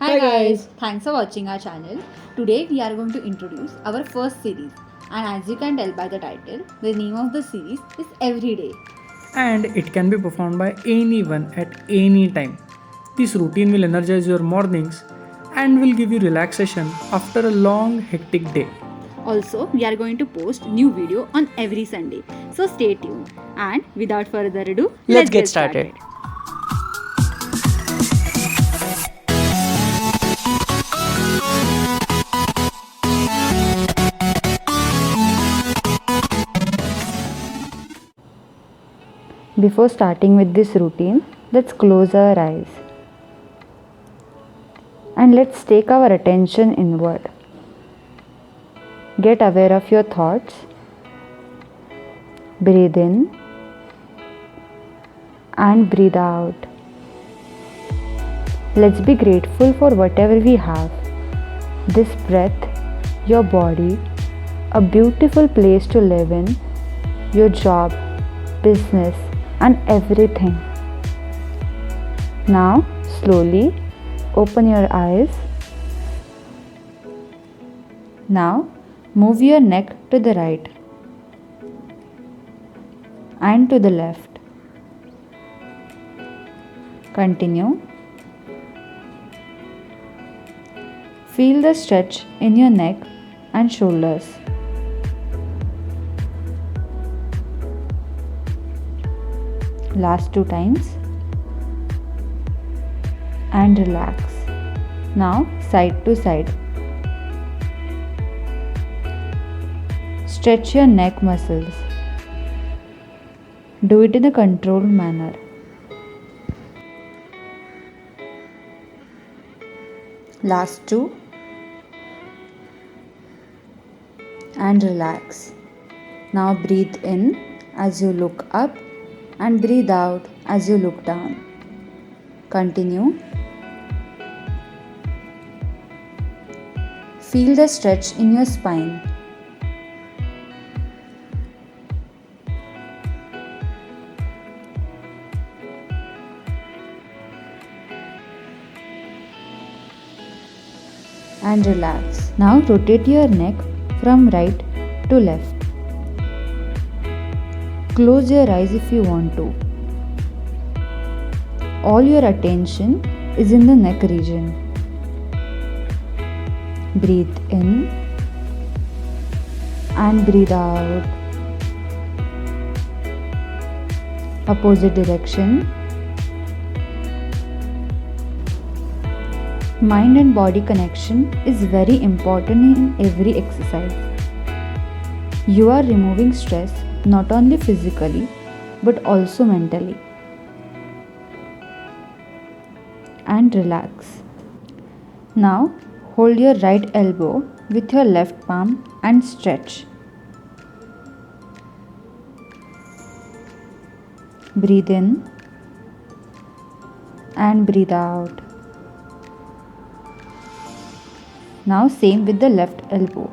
Hi guys, thanks for watching our channel. Today we are going to introduce our first series, and as you can tell by the title, the name of the series is Everyday. And it can be performed by anyone at any time. This routine will energize your mornings and will give you relaxation after a long hectic day. Also, we are going to post new video on every Sunday. So stay tuned. And without further ado, Let's get started. Before starting with this routine, let's close our eyes and let's take our attention inward. Get aware of your thoughts. Breathe in and breathe out. Let's be grateful for whatever we have. This breath, your body, a beautiful place to live in, your job, business, and everything. Now, slowly open your eyes. Now, move your neck to the right and to the left. Continue. Feel the stretch in your neck and shoulders. Last 2 times. And relax. Now, side to side. Stretch your neck muscles. Do it in a controlled manner. Last 2. And relax. Now breathe in as you look up and breathe out as you look down. Continue. Feel the stretch in your spine. And relax. Now rotate your neck from right to left. Close your eyes if you want to. All your attention is in the neck region. Breathe in and breathe out. Opposite direction. Mind and body connection is very important in every exercise. You are removing stress not only physically but also mentally. And relax. Now hold your right elbow with your left palm and stretch. Breathe in and breathe out. Now same with the left elbow.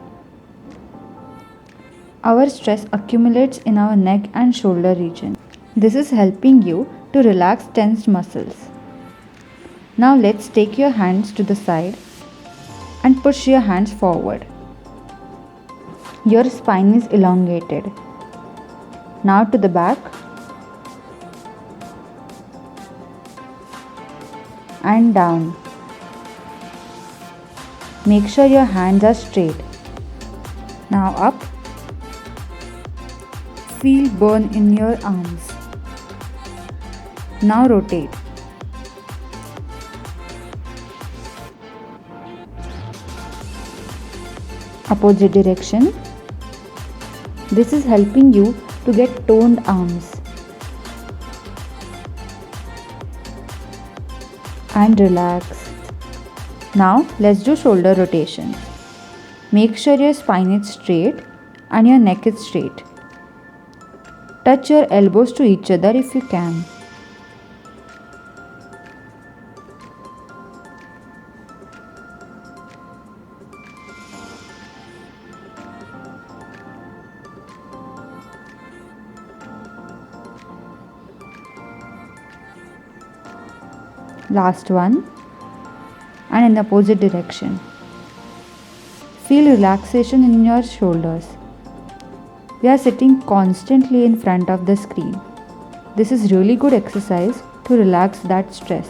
Our stress accumulates in our neck and shoulder region. This is helping you to relax tensed muscles. Now let's take your hands to the side and push your hands forward. Your spine is elongated. Now to the back and down. Make sure your hands are straight. Now up. Feel burn in your arms. Now rotate. Opposite direction. This is helping you to get toned arms. And relax. Now let's do shoulder rotation. Make sure your spine is straight and your neck is straight. Touch your elbows to each other if you can. Last one. and in the opposite direction. Feel relaxation in your shoulders. We are sitting constantly in front of the screen. This is really good exercise to relax that stress.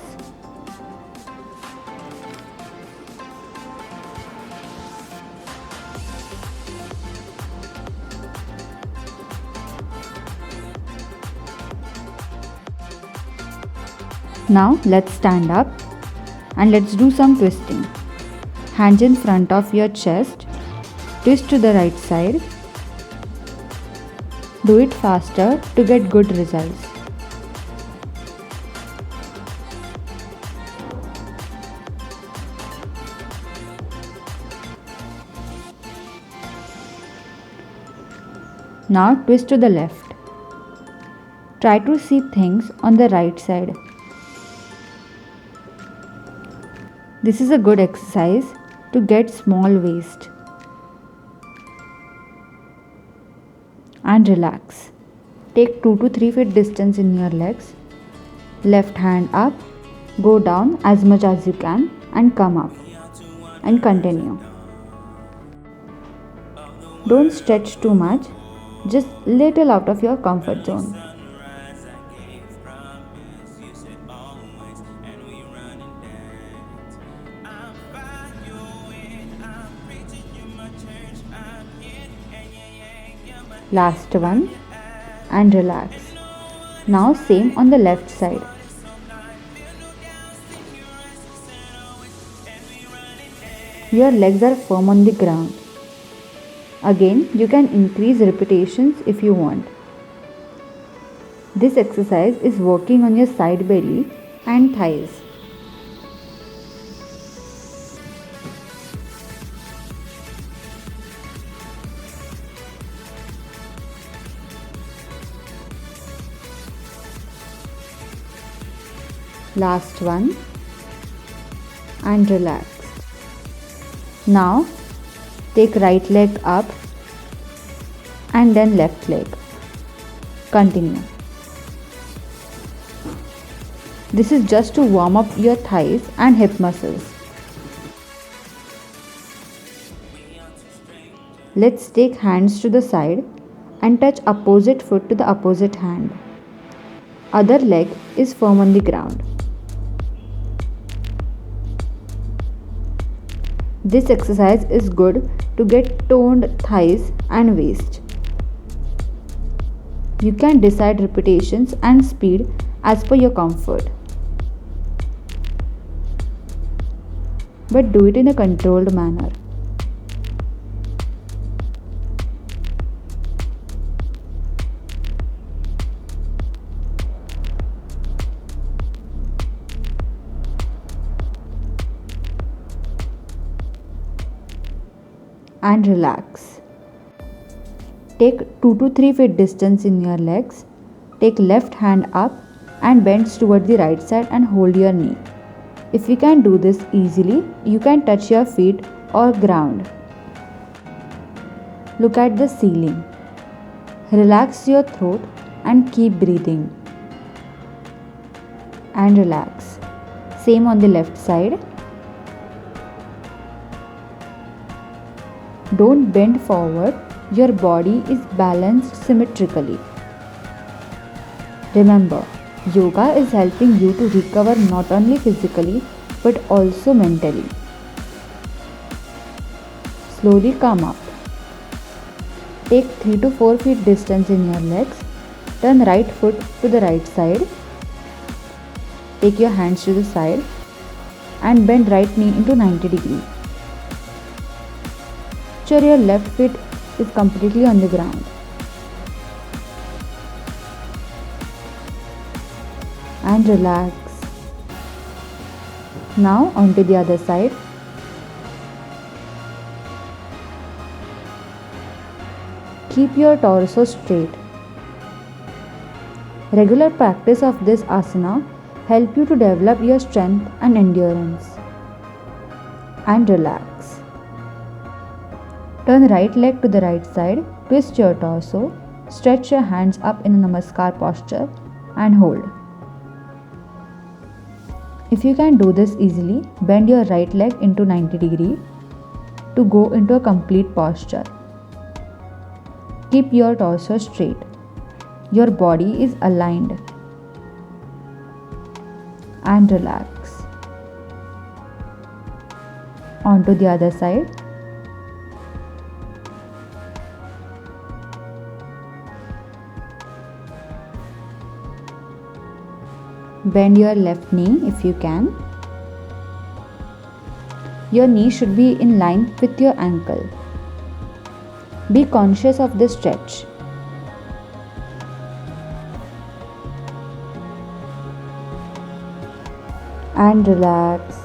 Now let's stand up and let's do some twisting. Hands in front of your chest, twist to the right side. Do it faster to get good results. Now twist to the left. Try to see things on the right side. This is a good exercise to get small waist. And relax. Take 2 to 3 feet distance in your legs. Left hand up, go down as much as you can and come up. And continue. Don't stretch too much, just little out of your comfort zone. Last one and relax. Now same on the left side. Your legs are firm on the ground. Again, you can increase repetitions if you want. This exercise is working on your side belly and thighs. Last one and relax. Now take right leg up and then left leg. Continue. This is just to warm up your thighs and hip muscles. Let's take hands to the side and touch opposite foot to the opposite hand. Other leg is firm on the ground. This exercise is good to get toned thighs and waist. You can decide repetitions and speed as per your comfort. But do it in a controlled manner. And relax. Take 2 to 3 feet distance in your legs. Take left hand up and bends toward the right side and hold your knee. If you can do this easily, you can touch your feet or ground. Look at the ceiling. Relax your throat and keep breathing. And relax. Same on the left side. Don't bend forward, your body is balanced symmetrically. Remember, yoga is helping you to recover not only physically but also mentally. Slowly come up. Take 3 to 4 feet distance in your legs. Turn right foot to the right side. Take your hands to the side and bend right knee into 90 degrees. Ensure your left foot is completely on the ground. And relax. Now onto the other side. Keep your torso straight. Regular practice of this asana help you to develop your strength and endurance. And relax. Turn right leg to the right side, twist your torso, stretch your hands up in a namaskar posture and hold. If you can do this easily, bend your right leg into 90 degree to go into a complete posture. Keep your torso straight. Your body is aligned. And relax. Onto the other side. Bend your left knee if you can. Your knee should be in line with your ankle. Be conscious of this stretch. And relax.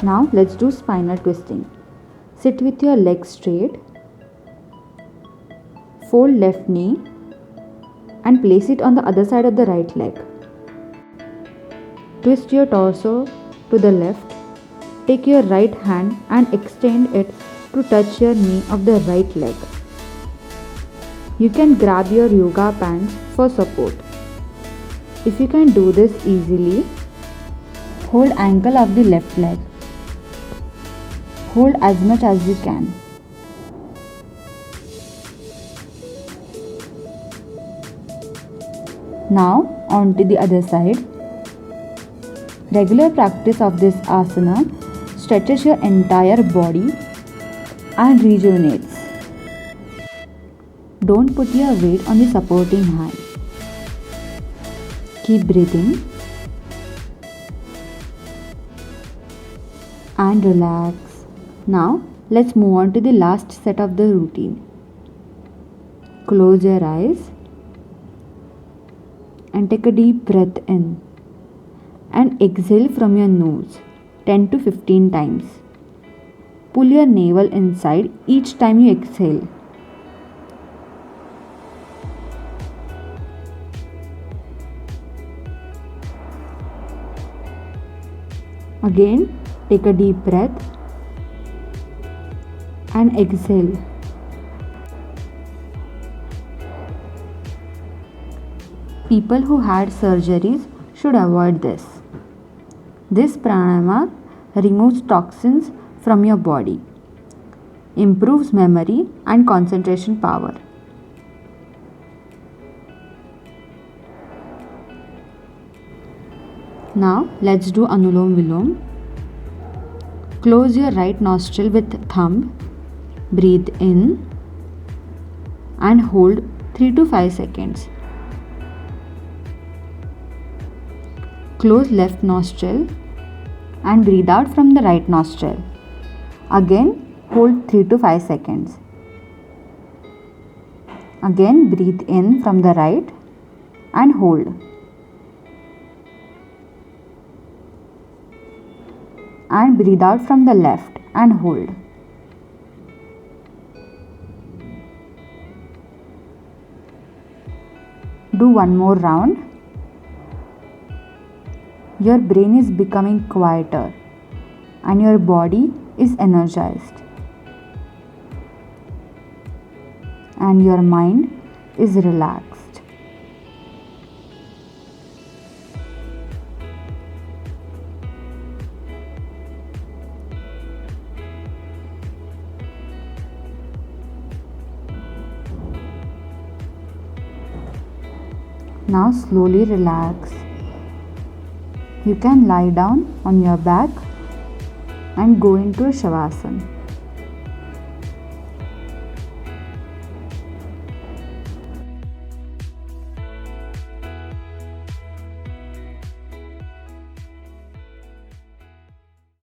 Now let's do spinal twisting. Sit with your legs straight. Fold left knee and place it on the other side of the right leg. Twist your torso to the left. Take your right hand and extend it to touch your knee of the right leg. You can grab your yoga pants for support. If you can do this easily, hold ankle of the left leg. Hold as much as you can. Now on to the other side. Regular practice of this asana stretches your entire body and rejuvenates. Don't put your weight on the supporting hand. Keep breathing and relax. Now let's move on to the last set of the routine. Close your eyes and take a deep breath in and exhale from your nose 10 to 15 times. Pull your navel inside each time you exhale. Again, take a deep breath and exhale. People who had surgeries should avoid this. This pranayama removes toxins from your body, improves memory and concentration power. Now let's do Anulom Vilom. Close your right nostril with thumb. Breathe in and hold 3 to 5 seconds. Close left nostril and breathe out from the right nostril. Again hold 3 to 5 seconds. Again breathe in from the right and hold. And breathe out from the left and hold. Do one more round. Your brain is becoming quieter and your body is energized. And your mind is relaxed. Now slowly relax. You can lie down on your back and go into a Shavasana.